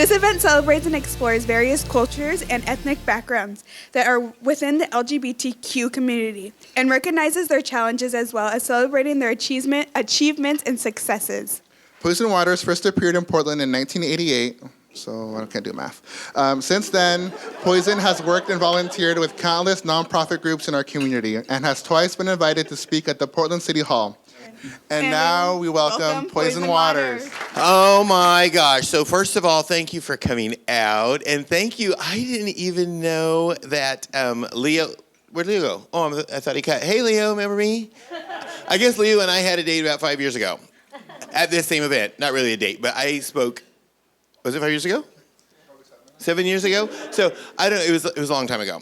This event celebrates and explores various cultures and ethnic backgrounds that are within the LGBTQ community and recognizes their challenges as well as celebrating their achievements and successes. Poison Waters first appeared in Portland in 1988, so I can't do math. Since then, Poison has worked and volunteered with countless nonprofit groups in our community and has twice been invited to speak at the Portland City Hall. And now we welcome Poison Waters. Oh my gosh. So first of all, thank you for coming out. And thank you. I didn't even know that Leo, where'd Leo go? Oh, I thought he cut. Hey, Leo, remember me? I guess Leo and I had a date about 5 years ago at this same event. Not really a date, but I spoke, was it 5 years ago? 7 years ago? So I don't know, it was a long time ago.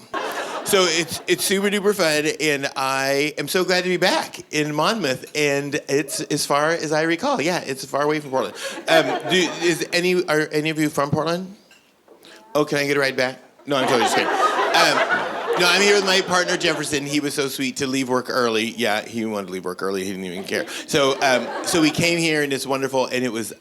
So it's super duper fun, and I am so glad to be back in Monmouth, and it's as far as I recall. Yeah, it's far away from Portland. Are any of you from Portland? Oh, can I get a ride back? No, I'm totally just kidding. No, I'm here with my partner Jefferson. He was so sweet to leave work early. Yeah, he wanted to leave work early. He didn't even care. So we came here, and it's wonderful, and it was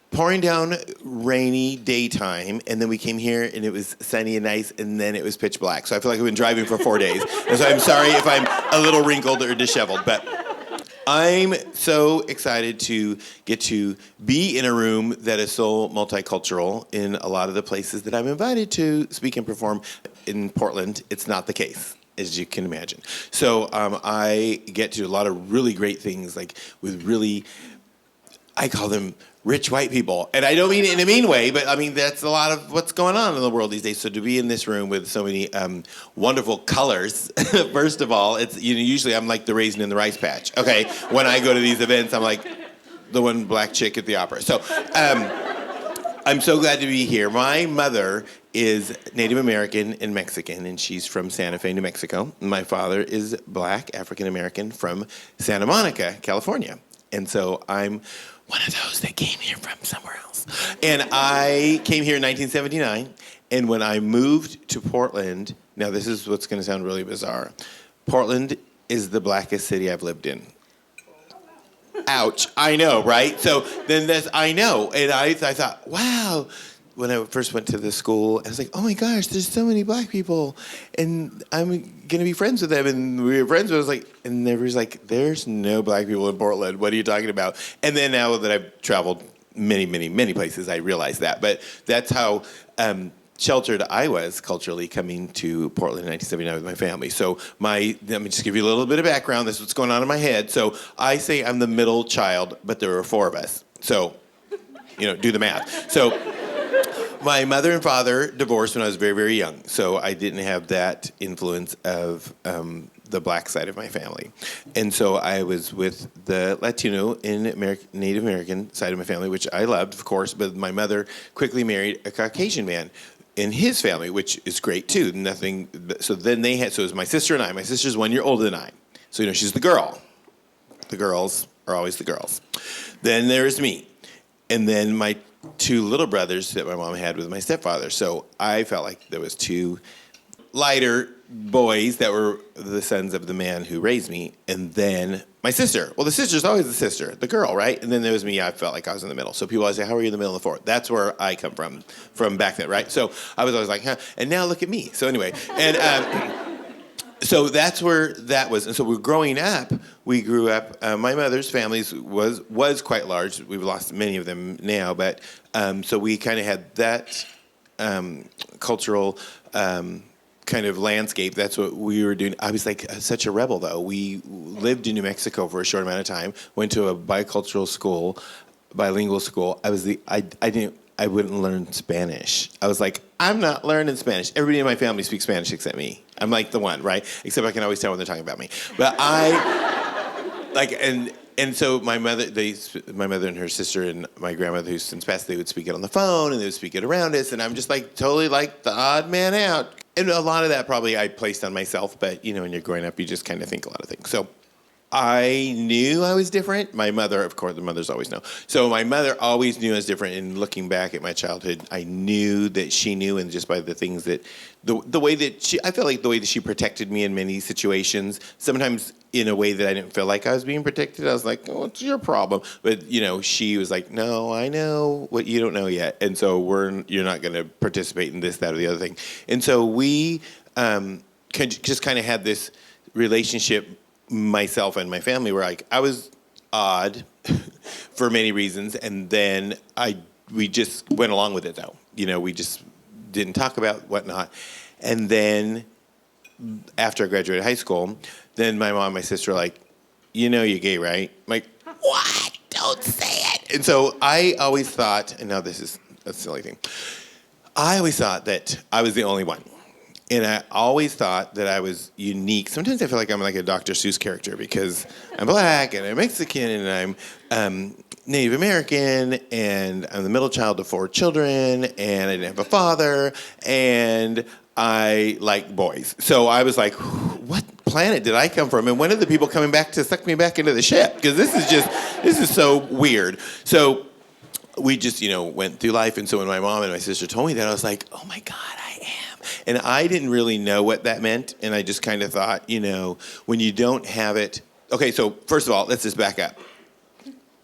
pouring down rainy daytime, and then we came here and it was sunny and nice, and then it was pitch black. So I feel like I've been driving for 4 days. And so I'm sorry if I'm a little wrinkled or disheveled, but I'm so excited to get to be in a room that is so multicultural. In a lot of the places that I'm invited to speak and perform in Portland, it's not the case, as you can imagine. So I get to do a lot of really great things, like with really, I call them rich white people. And I don't mean it in a mean way, but I mean, that's a lot of what's going on in the world these days. So to be in this room with so many wonderful colors, first of all, it's usually I'm like the raisin in the rice patch. Okay, when I go to these events, I'm like the one black chick at the opera. So I'm so glad to be here. My mother is Native American and Mexican, and she's from Santa Fe, New Mexico. My father is black, African American from Santa Monica, California. And so I'm one of those that came here from somewhere else. And I came here in 1979, and when I moved to Portland, now this is what's going to sound really bizarre. Portland is the blackest city I've lived in. Ouch, I know, right? So then I know, and I thought, wow. When I first went to the school, I was like, oh my gosh, there's so many black people, and I'm going to be friends with them. And we were friends, but I was like, and everybody's like, there's no black people in Portland. What are you talking about? And then now that I've traveled many, many, many places, I realize that. But that's how sheltered I was culturally coming to Portland in 1979 with my family. So let me just give you a little bit of background. This is what's going on in my head. So I say I'm the middle child, but there were 4 of us. So, do the math. So my mother and father divorced when I was very, very young, so I didn't have that influence of the black side of my family. And so I was with the Latino and Native American side of my family, which I loved, of course, but my mother quickly married a Caucasian man in his family, which is great, too. So then it was my sister and I. My sister's 1 year older than I. So, she's the girl. The girls are always the girls. Then there's me. And then my 2 little brothers that my mom had with my stepfather. So I felt like there was 2 lighter boys that were the sons of the man who raised me, and then my sister. Well, the sister's always the sister, the girl, right? And then there was me. I felt like I was in the middle. So people always say, how are you in the middle of the 4? That's where I come from back then, right? So I was always like, huh? And now look at me. So anyway, and so that's where that was. And so we're growing up. We grew up. My mother's family was quite large. We've lost many of them now, but so we kind of had that cultural kind of landscape. That's what we were doing. I was like such a rebel, though. We lived in New Mexico for a short amount of time. Went to a bicultural school, bilingual school. I wouldn't learn Spanish. I was like, I'm not learning Spanish. Everybody in my family speaks Spanish except me. I'm like the one, right? Except I can always tell when they're talking about me. But and so my mother and her sister and my grandmother, who's since passed, they would speak it on the phone and they would speak it around us, and I'm just like totally like the odd man out. And a lot of that probably I placed on myself, but when you're growing up, you just kind of think a lot of things. So I knew I was different. My mother, of course, the mothers always know. So my mother always knew I was different. And looking back at my childhood, I knew that she knew, and just by the things that, the way that I felt like the way that she protected me in many situations, sometimes in a way that I didn't feel like I was being protected. I was like, oh, what's your problem? But, she was like, no, I know what you don't know yet. And so you're not going to participate in this, that, or the other thing. And so we just kind of had this relationship, myself and my family, were like, I was odd for many reasons, and then we just went along with it though. We just didn't talk about whatnot. And then after I graduated high school, then my mom and my sister were like, you're gay, right? I'm like, what? Don't say it. And so I always thought, and now this is a silly thing, I always thought that I was the only one. And I always thought that I was unique. Sometimes I feel like I'm like a Dr. Seuss character because I'm black and I'm Mexican and I'm Native American and I'm the middle child of 4 children and I didn't have a father and I like boys. So I was like, what planet did I come from? And when are the people coming back to suck me back into the ship? Because this is so weird. So we just, went through life. And so when my mom and my sister told me that, I was like, oh my God, I am. And I didn't really know what that meant. And I just kind of thought, when you don't have it. Okay, so first of all, let's just back up.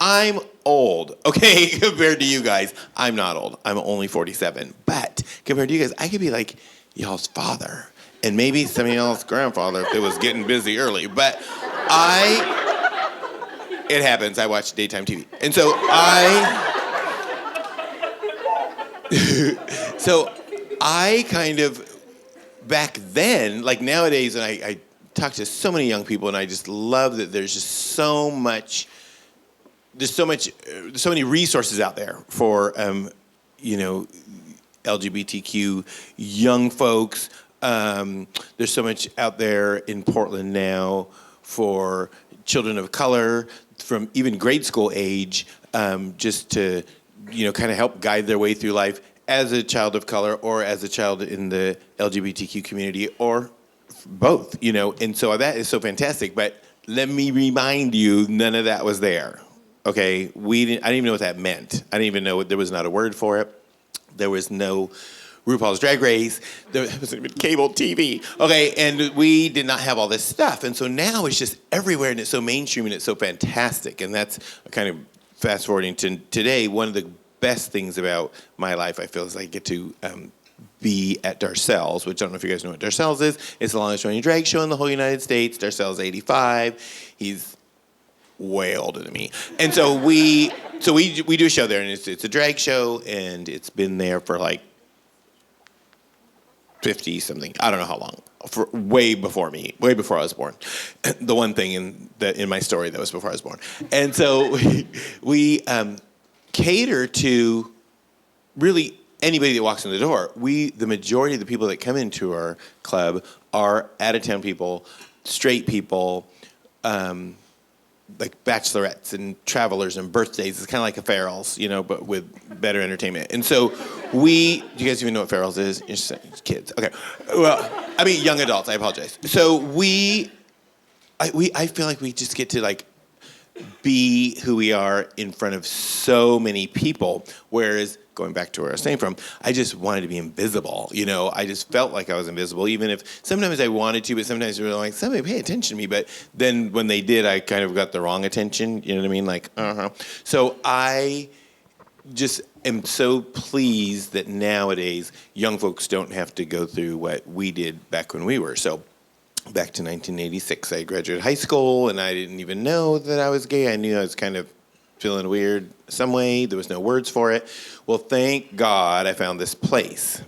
I'm old, okay, compared to you guys. I'm not old. I'm only 47. But compared to you guys, I could be like y'all's father. And maybe some of y'all's grandfather if it was getting busy early. But it happens. I watch daytime TV. And so I kind of, back then, like nowadays, and I talk to so many young people, and I just love that there's just so many resources out there for, LGBTQ young folks. There's so much out there in Portland now for children of color from even grade school age, just to, kind of help guide their way through life as a child of color or as a child in the LGBTQ community or both, and so that is so fantastic. But let me remind you, none of that was there. Okay, I didn't even know what that meant. I didn't even know there was not a word for it. There was no RuPaul's Drag Race. There wasn't even cable TV. Okay, and we did not have all this stuff. And so now it's just everywhere, and it's so mainstream, and it's so fantastic. And that's kind of fast forwarding to today. One of the best things about my life, I feel, is I get to be at Darcel's, which I don't know if you guys know what Darcel's is. It's the longest running drag show in the whole United States. Darcel's 85. He's way older than me. And so we do a show there, and it's a drag show, and it's been there for like 50 something. I don't know how long. For way before me, way before I was born. The one thing in my story that was before I was born. And so we cater to really anybody that walks in the door. The majority of the people that come into our club are out-of-town people, straight people, like bachelorettes and travelers and birthdays. It's kind of like a Farrell's, but with better entertainment. And so do you guys even know what Farrell's is? You're just kids. Okay. Well, I mean, young adults. I apologize. So I feel like we just get to like be who we are in front of so many people, whereas going back to where I was saying from, I just wanted to be invisible. I just felt like I was invisible, even if sometimes I wanted to, but sometimes they were like, somebody pay attention to me. But then when they did, I kind of got the wrong attention. You know what I mean? Like, So I just am so pleased that nowadays young folks don't have to go through what we did back when we were. So back to 1986, I graduated high school, and I didn't even know that I was gay. I knew I was kind of feeling weird some way. There was no words for it. Well, thank God I found this place.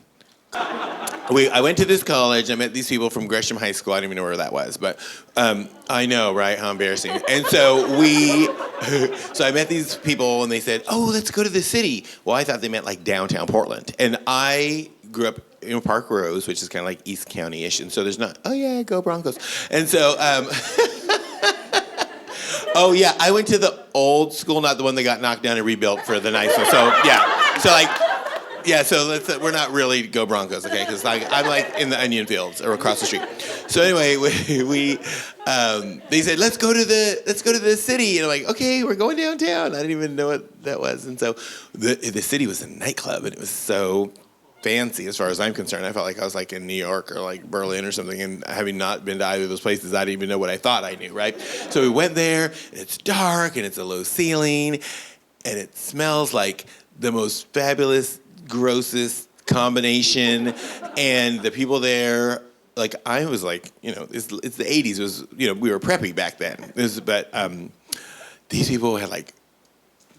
I went to this college. I met these people from Gresham High School. I don't even know where that was, but I know, right? How embarrassing. And so I met these people, and they said, "Oh, let's go to the city." Well, I thought they meant like downtown Portland, and I grew up in Park Rose, which is kind of like East County-ish, and so there's not. Oh yeah, go Broncos. And so. Oh yeah, I went to the old school, not the one that got knocked down and rebuilt for the nice one. So yeah, so like Yeah, so we're not really go Broncos, okay? Because I'm like in the onion fields or across the street. So anyway, they said let's go to the city, and I'm like, okay, we're going downtown. I didn't even know what that was, and so the city was a nightclub, and it was so fancy as far as I'm concerned. I felt like I was like in New York or like Berlin or something, and having not been to either of those places, I didn't even know what I thought I knew, right? So we went there, and it's dark, and it's a low ceiling, and it smells like the most fabulous, grossest combination, and the people there, like I was like, it's the 80s. It was, we were preppy back then. But these people had like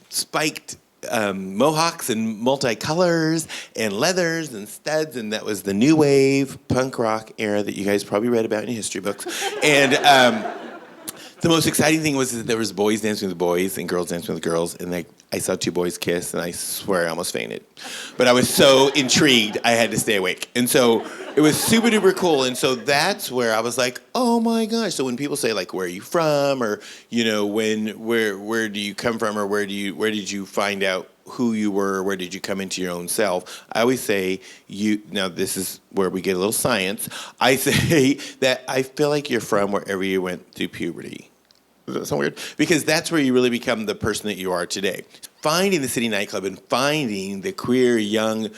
spiked mohawks and multicolors and leathers and studs, and that was the new wave punk rock era that you guys probably read about in your history books. And the most exciting thing was that there was boys dancing with boys and girls dancing with girls, and I saw two boys kiss, and I swear I almost fainted. But I was so intrigued, I had to stay awake. And so it was super duper cool. And so that's where I was like, oh my gosh. So when people say like, where are you from? Or, where do you come from? Or where did you find out who you were? Where did you come into your own self? I always say now this is where we get a little science. I say that I feel like you're from wherever you went through puberty. Does that sound weird? Because that's where you really become the person that you are today. Finding the city nightclub and finding the queer young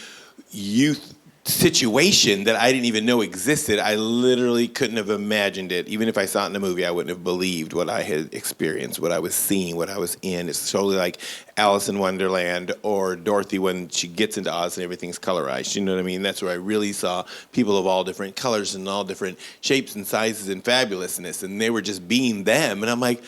youth situation that I didn't even know existed, I literally couldn't have imagined it. Even if I saw it in a movie, I wouldn't have believed what I had experienced, what I was seeing, what I was in. It's totally like Alice in Wonderland or Dorothy when she gets into Oz and everything's colorized. You know what I mean? That's where I really saw people of all different colors and all different shapes and sizes and fabulousness, and they were just being them. And I'm like,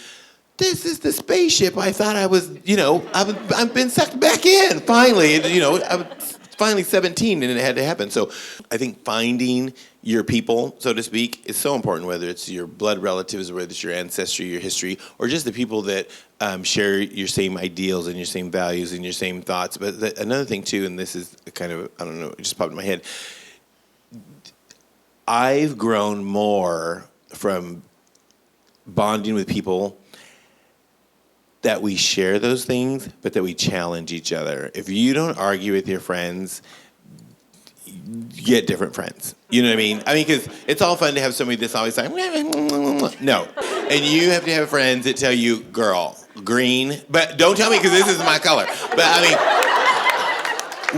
this is the spaceship I thought I was, I've been sucked back in, finally. I was finally 17 and it had to happen. So I think finding your people, so to speak, is so important, whether it's your blood relatives, whether it's your ancestry, your history, or just the people that share your same ideals and your same values and your same thoughts. But another thing too, and this is kind of, I don't know, it just popped in my head. I've grown more from bonding with people that we share those things, but that we challenge each other. If you don't argue with your friends, you get different friends. You know what I mean? Because it's all fun to have somebody that's always like, no. And you have to have friends that tell you, girl, green. But don't tell me because this is my color. But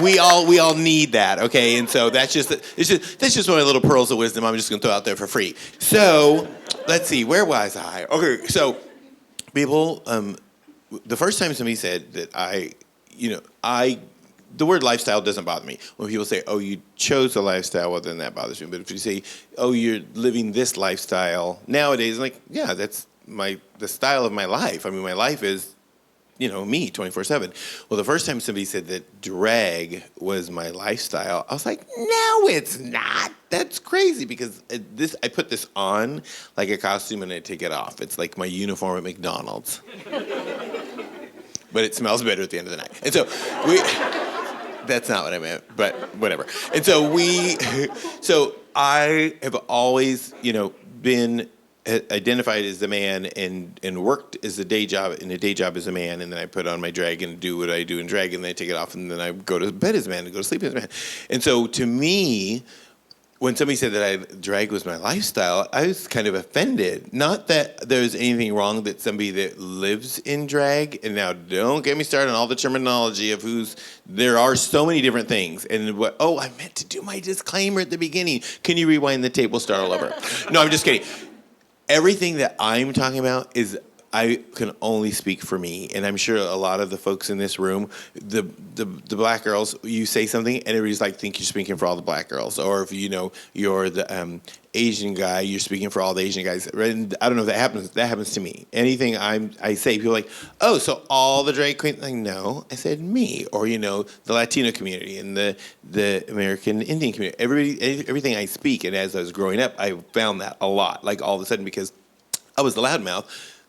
we all need that, okay? And so that's just one of the little pearls of wisdom I'm just gonna throw out there for free. So let's see, where was I? Okay, so people, the first time somebody said that the word lifestyle doesn't bother me. When people say, oh, you chose a lifestyle, well, then that bothers me. But if you say, oh, you're living this lifestyle, nowadays, like, yeah, that's the style of my life. I mean, my life is, me 24/7. Well, the first time somebody said that drag was my lifestyle, I was like, no, it's not. That's crazy because I put this on like a costume and I take it off. It's like my uniform at McDonald's. But it smells better at the end of the night. And so that's not what I meant, but whatever. And so I have always, been identified as a man and worked as a day job as a man, and then I put on my drag and do what I do in drag, and then I take it off, and then I go to bed as a man and go to sleep as a man. And so to me, when somebody said that drag was my lifestyle, I was kind of offended. Not that there's anything wrong that somebody that lives in drag, and now don't get me started on all the terminology of there are so many different things. And I meant to do my disclaimer at the beginning. Can you rewind the tape? We'll start all over. No, I'm just kidding. Everything that I'm talking about is, I can only speak for me, and I'm sure a lot of the folks in this room, the black girls, you say something, and everybody's like, think you're speaking for all the black girls, or if you're the Asian guy, you're speaking for all the Asian guys. And I don't know if that happens. That happens to me. Anything I say, people are like, oh, so all the drag queens? Like, no, I said me, or the Latino community and the American Indian community. Everything I speak, and as I was growing up, I found that a lot, like all of a sudden, because I was the loudmouth.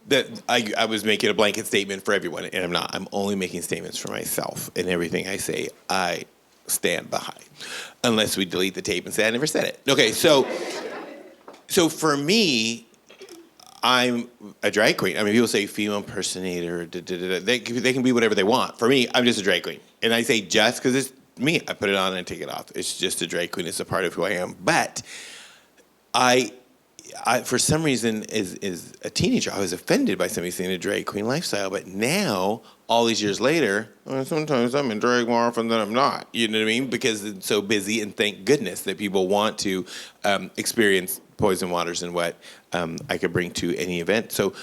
That I was making a blanket statement for everyone, and I'm not. I'm only making statements for myself, and everything I say, I stand behind. Unless we delete the tape and say I never said it. Okay, so for me, I'm a drag queen. I mean, people say female impersonator. They can be whatever they want. For me, I'm just a drag queen. And I say just because it's me. I put it on and I take it off. It's just a drag queen. It's a part of who I am. But I for some reason, as a teenager, I was offended by somebody saying a drag queen lifestyle. But now, all these years later, sometimes I'm in drag more often than I'm not. You know what I mean? Because it's so busy, and thank goodness that people want to experience poison waters and what I could bring to any event. So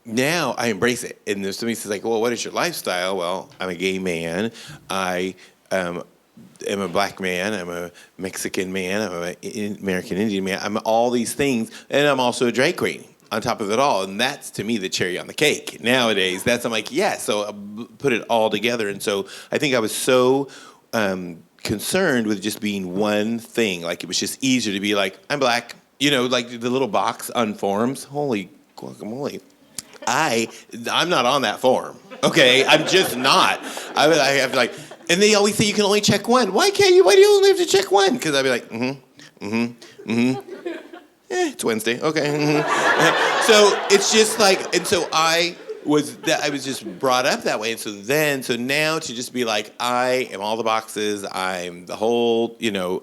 now I embrace it. And there's somebody says like, well, what is your lifestyle? Well, I'm a gay man. I am a black man, I'm a Mexican man, I'm an American Indian man, I'm all these things, and I'm also a drag queen on top of it all. And that's, to me, the cherry on the cake. Nowadays, I'm like, yeah, so I put it all together. And so I think I was so concerned with just being one thing. Like, it was just easier to be like, I'm black. You know, like the little box on forms. Holy guacamole. I'm not on that form. Okay, I'm just not. I have to like, and they always say you can only check one. Why can't you? Why do you only have to check one? Because I'd be like, it's Wednesday. Okay. So it's just like, and so I was just brought up that way. And so now to just be like, I am all the boxes. I'm the whole,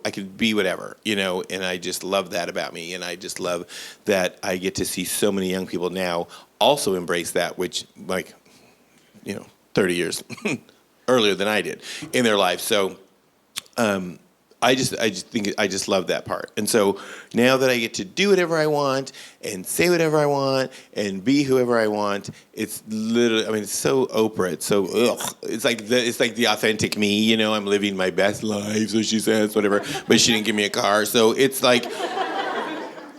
I could be whatever, and I just love that about me. And I just love that I get to see so many young people now also embrace that, which 30 years earlier than I did in their life. So I just love that part. And so now that I get to do whatever I want and say whatever I want and be whoever I want, it's literally, it's so Oprah. It's so, it's like the authentic me, I'm living my best life, so she says, whatever, but she didn't give me a car. So it's like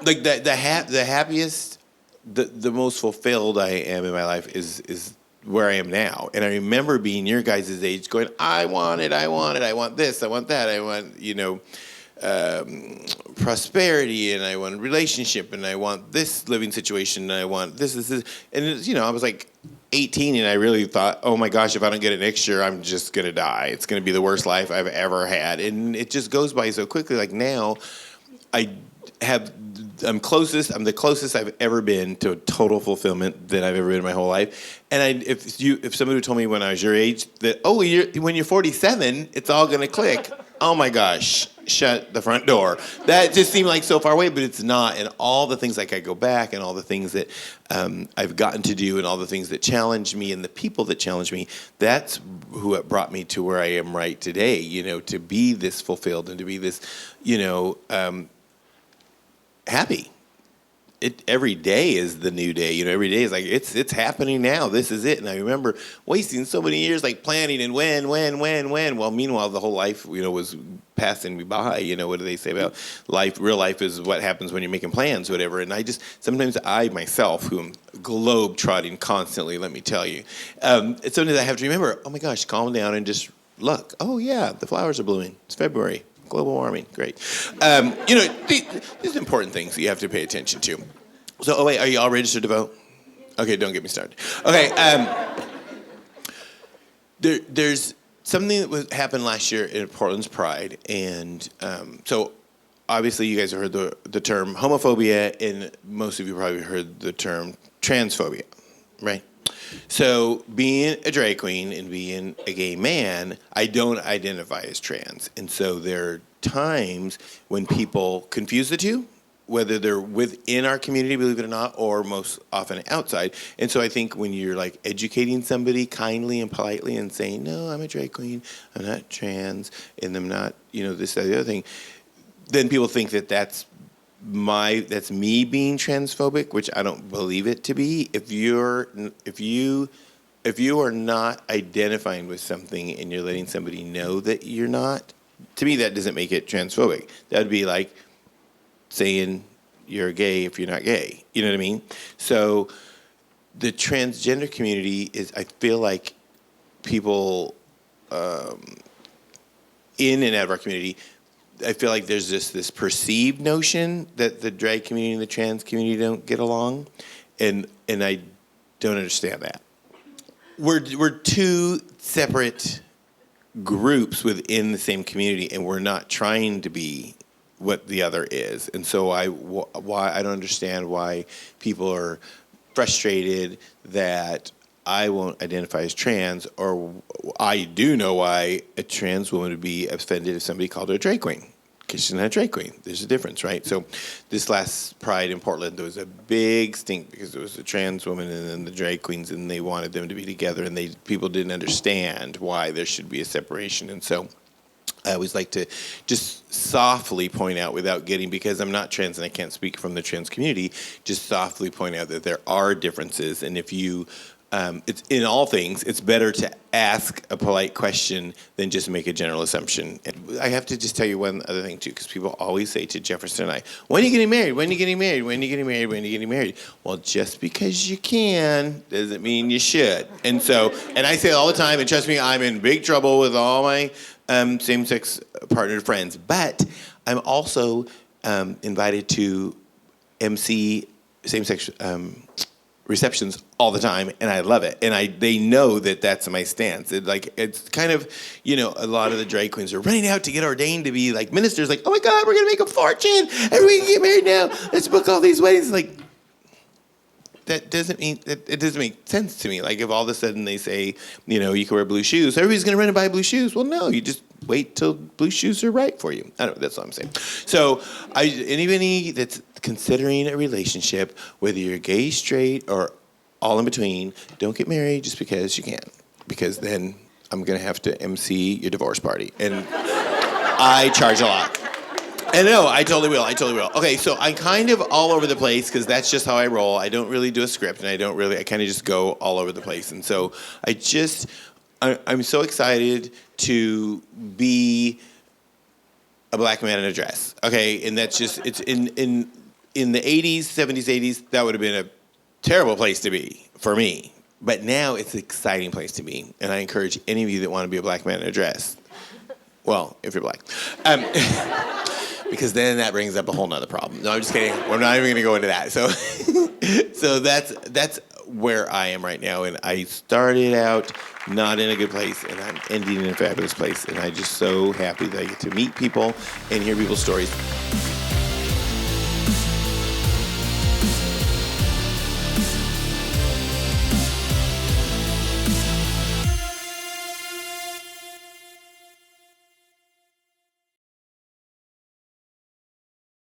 the happiest, the most fulfilled I am in my life is where I am now. And I remember being your guys' age going, I want it, I want this, I want that, I want, prosperity, and I want a relationship, and I want this living situation, and I want this. And, I was like 18, and I really thought, oh my gosh, if I don't get it next year, I'm just going to die. It's going to be the worst life I've ever had. And it just goes by so quickly. Like now, I'm the closest I've ever been to total fulfillment that I've ever been in my whole life. And if somebody told me when I was your age that, when you're 47, it's all going to click. Oh my gosh, shut the front door. That just seemed like so far away, but it's not. And all the things, like I go back, and all the things that I've gotten to do, and all the things that challenge me, and the people that challenge me, that's who brought me to where I am right today, to be this fulfilled and to be this, happy. Every day is the new day. Every day is like, it's happening now. This is it. And I remember wasting so many years like planning and when. Well, meanwhile, the whole life, was passing me by. What do they say about life? Real life is what happens when you're making plans, whatever. And sometimes I myself, who am globe-trotting constantly, let me tell you, sometimes I have to remember, oh my gosh, calm down and just look. Oh yeah, the flowers are blooming. It's February. Global warming, great. These important things that you have to pay attention to. So, wait, are you all registered to vote? Okay, don't get me started. Okay, there's something that happened last year in Portland's Pride, and so obviously you guys have heard the term homophobia, and most of you probably heard the term transphobia, right? So being a drag queen and being a gay man, I don't identify as trans. And so there are times when people confuse the two, whether they're within our community, believe it or not, or most often outside. And so I think when you're like educating somebody kindly and politely and saying, no, I'm a drag queen, I'm not trans, and I'm not, this, that, the other thing, then people think that that's me being transphobic, which I don't believe it to be. If you are not identifying with something and you're letting somebody know that you're not, to me that doesn't make it transphobic. That would be like saying you're gay if you're not gay. You know what I mean? So the transgender community is, I feel like people in and out of our community, I feel like there's this perceived notion that the drag community and the trans community don't get along, and I don't understand that. We're two separate groups within the same community, and we're not trying to be what the other is. And so I don't understand why people are frustrated that I won't identify as trans, or I do know why a trans woman would be offended if somebody called her a drag queen. Because she's not a drag queen. There's a difference, right? So this last Pride in Portland, there was a big stink because there was a trans woman and then the drag queens, and they wanted them to be together, and people didn't understand why there should be a separation. And so I always like to just softly point out, without getting, because I'm not trans and I can't speak from the trans community, just softly point out that there are differences. And if you, it's in all things, it's better to ask a polite question than just make a general assumption. And I have to just tell you one other thing too, because people always say to Jefferson and I, when are you getting married? When are you getting married? When are you getting married? When are you getting married? Well, just because you can doesn't mean you should. And so, and I say it all the time, and trust me, I'm in big trouble with all my same-sex partnered friends. But I'm also invited to MC same-sex receptions all the time, and I love it. And they know that that's my stance. It's kind of, a lot of the drag queens are running out to get ordained to be like ministers. Like, oh my God, we're gonna make a fortune. Everybody can get married now. Let's book all these weddings. Like, that doesn't mean it doesn't make sense to me. Like, if all of a sudden they say, you can wear blue shoes, everybody's gonna run and buy blue shoes. Well, no, you just wait till blue shoes are right for you. I don't know, that's all I'm saying. So, anybody that's considering a relationship, whether you're gay, straight, or all in between, don't get married just because you can. Because then I'm gonna have to MC your divorce party, and I charge a lot. And no, I totally will. Okay, so I'm kind of all over the place because that's just how I roll. I don't really do a script, and I kind of just go all over the place. And so I'm so excited to be a black man in a dress. Okay, and that's just, it's in the 80s, 70s, 80s, that would have been a terrible place to be for me. But now it's an exciting place to be, and I encourage any of you that want to be a black man in a dress. Well, if you're black. Because then that brings up a whole nother problem. No, I'm just kidding. We're not even going to go into that. So that's where I am right now. And I started out not in a good place, and I'm ending in a fabulous place. And I'm just so happy that I get to meet people and hear people's stories.